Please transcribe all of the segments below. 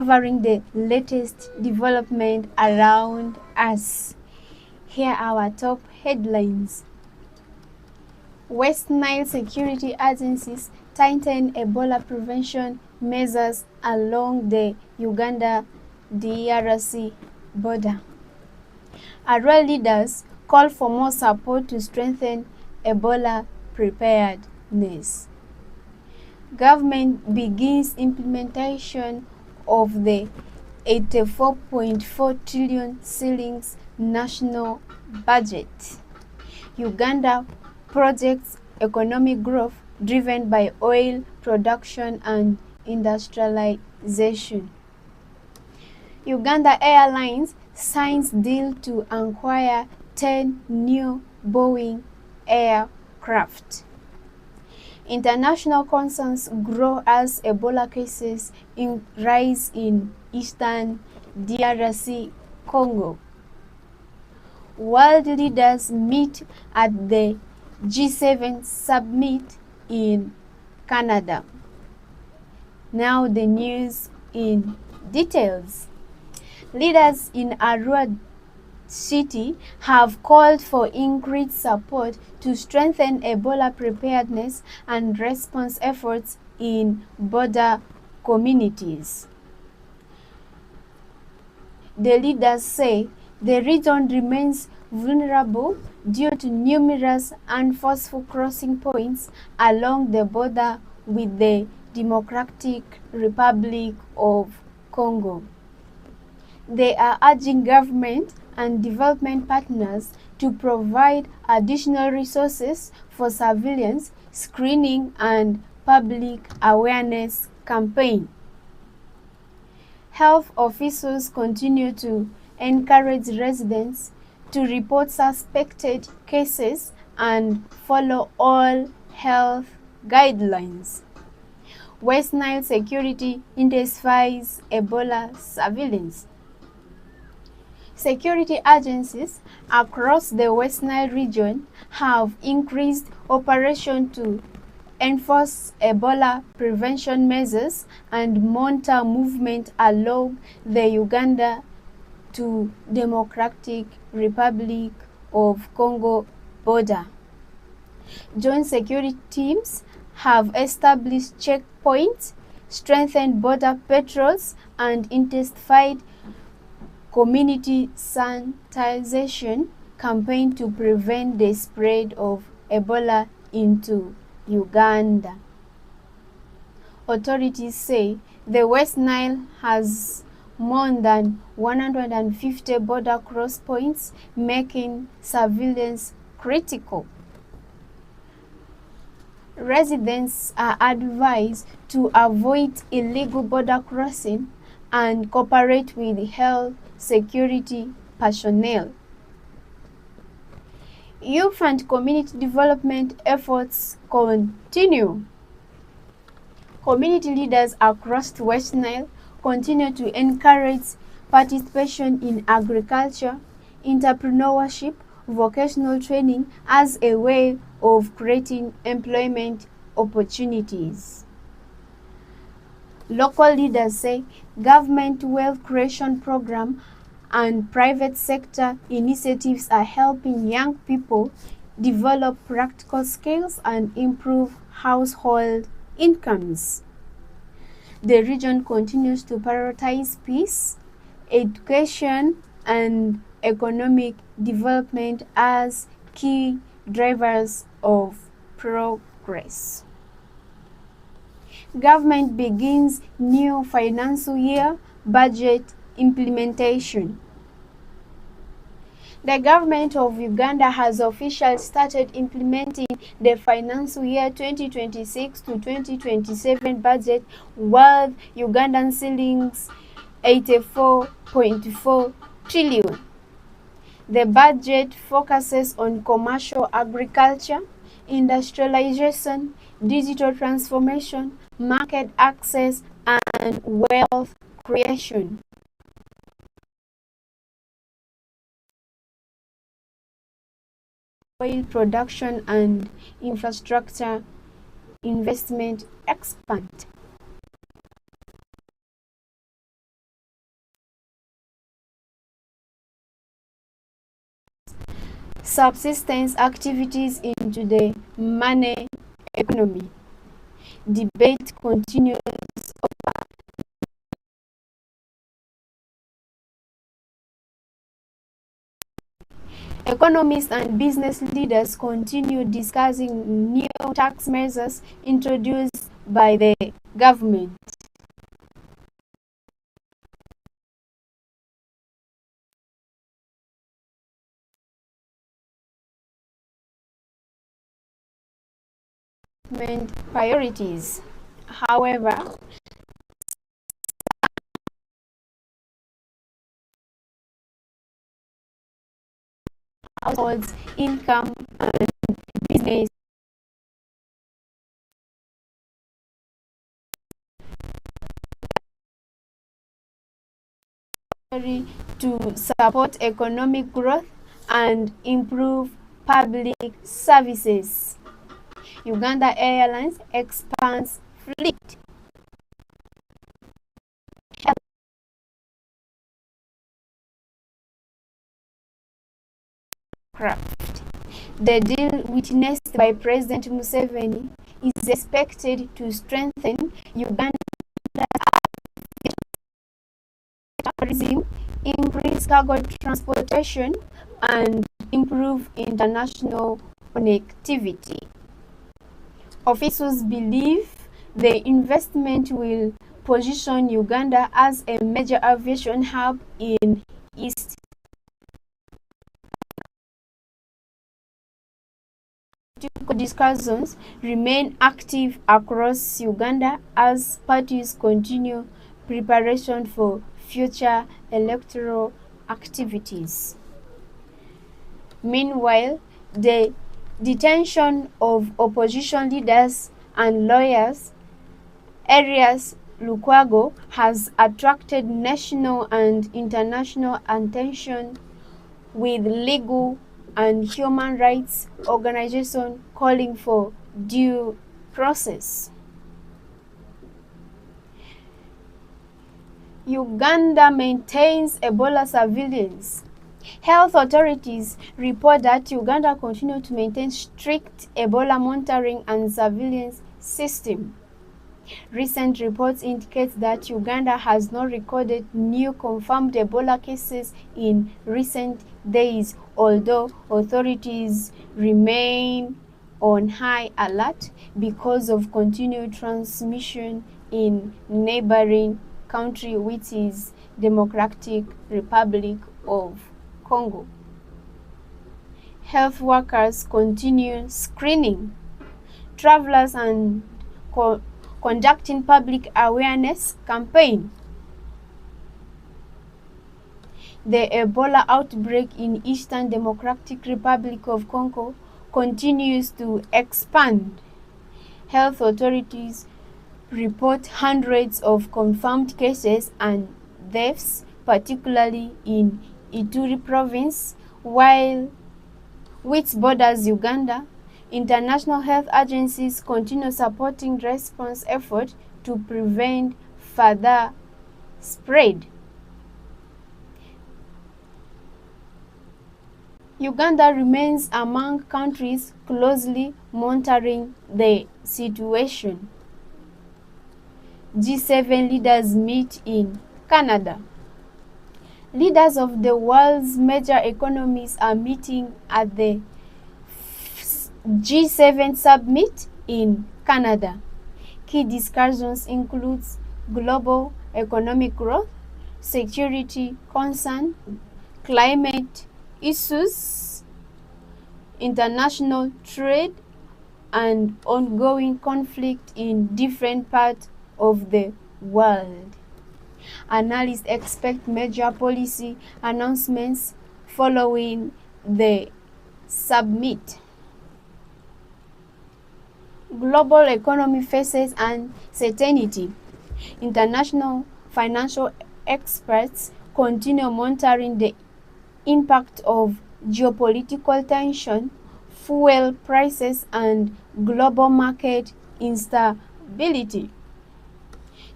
covering the latest development around us. Here are our top headlines. West Nile security agencies tighten Ebola prevention measures along the Uganda-DRC border. Area leaders call for more support to strengthen Ebola preparedness. Government begins implementation of the 84.4 trillion shillings national budget. Uganda projects economic growth driven by oil production and industrialization. Uganda Airlines signs deal to acquire 10 new Boeing aircraft. International concerns grow as Ebola cases rise in eastern DRC Congo. World leaders meet at the G7 summit in Canada. Now the news in details. Leaders in Arua City have called for increased support to strengthen Ebola preparedness and response efforts in border communities. The leaders say the region remains vulnerable due to numerous and forceful crossing points along the border with the Democratic Republic of Congo. They are urging government and development partners to provide additional resources for surveillance, screening, and public awareness campaign. Health officials continue to encourage residents to report suspected cases and follow all health guidelines. West Nile security intensifies Ebola surveillance. Security agencies across the West Nile region have increased operation to enforce Ebola prevention measures and monitor movement along the Uganda to Democratic Republic of Congo border. Joint security teams have established checkpoints, strengthened border patrols, and intensified community sanitization campaign to prevent the spread of Ebola into Uganda. Authorities say the West Nile has more than 150 border cross points, making surveillance critical. Residents are advised to avoid illegal border crossing and cooperate with health security personnel. Youth and community development efforts continue. Community leaders across the West Nile continue to encourage participation in agriculture, entrepreneurship, vocational training as a way of creating employment opportunities. Local leaders say government wealth creation program and private sector initiatives are helping young people develop practical skills and improve household incomes. The region continues to prioritize peace, education, and economic development as key drivers of progress. Government begins new financial year budget implementation. The government of Uganda has officially started implementing the financial year 2026 to 2027 budget worth Ugandan shillings 84.4 trillion. The budget focuses on commercial agriculture, industrialization, digital transformation, market access, and wealth creation. Oil production and infrastructure investment expand. subsistence activities into the money economy. Debate continues over economists and business leaders continue discussing new tax measures introduced by the government. Priorities. However, households' income and business to support economic growth and improve public services. Uganda Airlines expands fleet. The deal witnessed by President Museveni is expected to strengthen Uganda's tourism, increase cargo transportation, and improve international connectivity. Officials believe the investment will position Uganda as a major aviation hub in East discussions remain active across Uganda as parties continue preparation for future electoral activities. Meanwhile, the detention of opposition leaders and lawyers, Arias Lukwago, has attracted national and international attention, with legal and human rights organizations calling for due process. Uganda maintains Ebola surveillance. Health authorities report that Uganda continues to maintain strict Ebola monitoring and surveillance system. Recent reports indicate that Uganda has not recorded new confirmed Ebola cases in recent days, although authorities remain on high alert because of continued transmission in neighboring country, which is Democratic Republic of Congo. Health workers continue screening travelers and conducting public awareness campaign. The Ebola outbreak in Eastern Democratic Republic of Congo continues to expand. Health authorities report hundreds of confirmed cases and deaths, particularly in Ituri province, which borders Uganda. International health agencies continue supporting response efforts to prevent further spread. Uganda remains among countries closely monitoring the situation. G7 leaders meet in Canada. Leaders of the world's major economies are meeting at the G7 summit in Canada. Key discussions include global economic growth, security concerns, climate issues, international trade, and ongoing conflict in different parts of the world. Analysts expect major policy announcements following the summit. Global economy faces uncertainty. International financial experts continue monitoring the impact of geopolitical tension, fuel prices, and global market instability.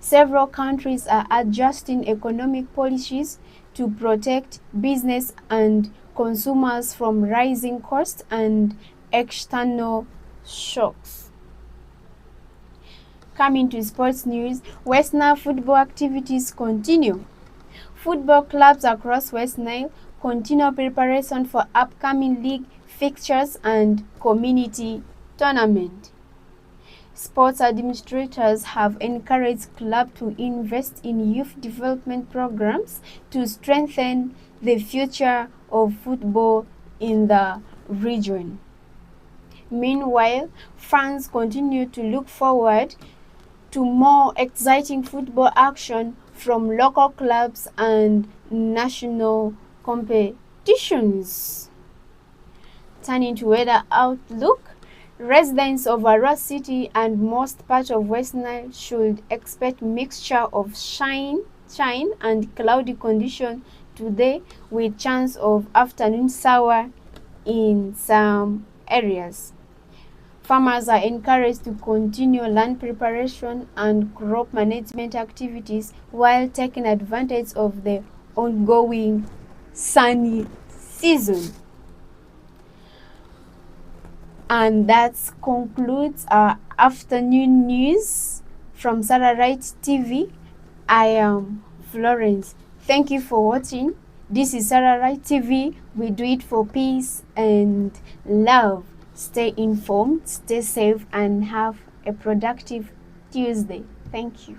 Several countries are adjusting economic policies to protect business and consumers from rising costs and external shocks. Coming to sports news, West Nile football activities continue. Football clubs across West Nile continue preparation for upcoming league fixtures and community tournament. Sports administrators have encouraged clubs to invest in youth development programs to strengthen the future of football in the region. Meanwhile, fans continue to look forward to more exciting football action from local clubs and national competitions. Turning to weather outlook, residents of Arua City and most parts of West Nile should expect mixture of shine and cloudy condition today with chance of afternoon shower in some areas. Farmers are encouraged to continue land preparation and crop management activities while taking advantage of the ongoing sunny season. And that concludes our afternoon news from Sararights TV. I am Florence. Thank you for watching. This is Sararights TV. We do it for peace and love. Stay informed, stay safe, and have a productive Tuesday. Thank you.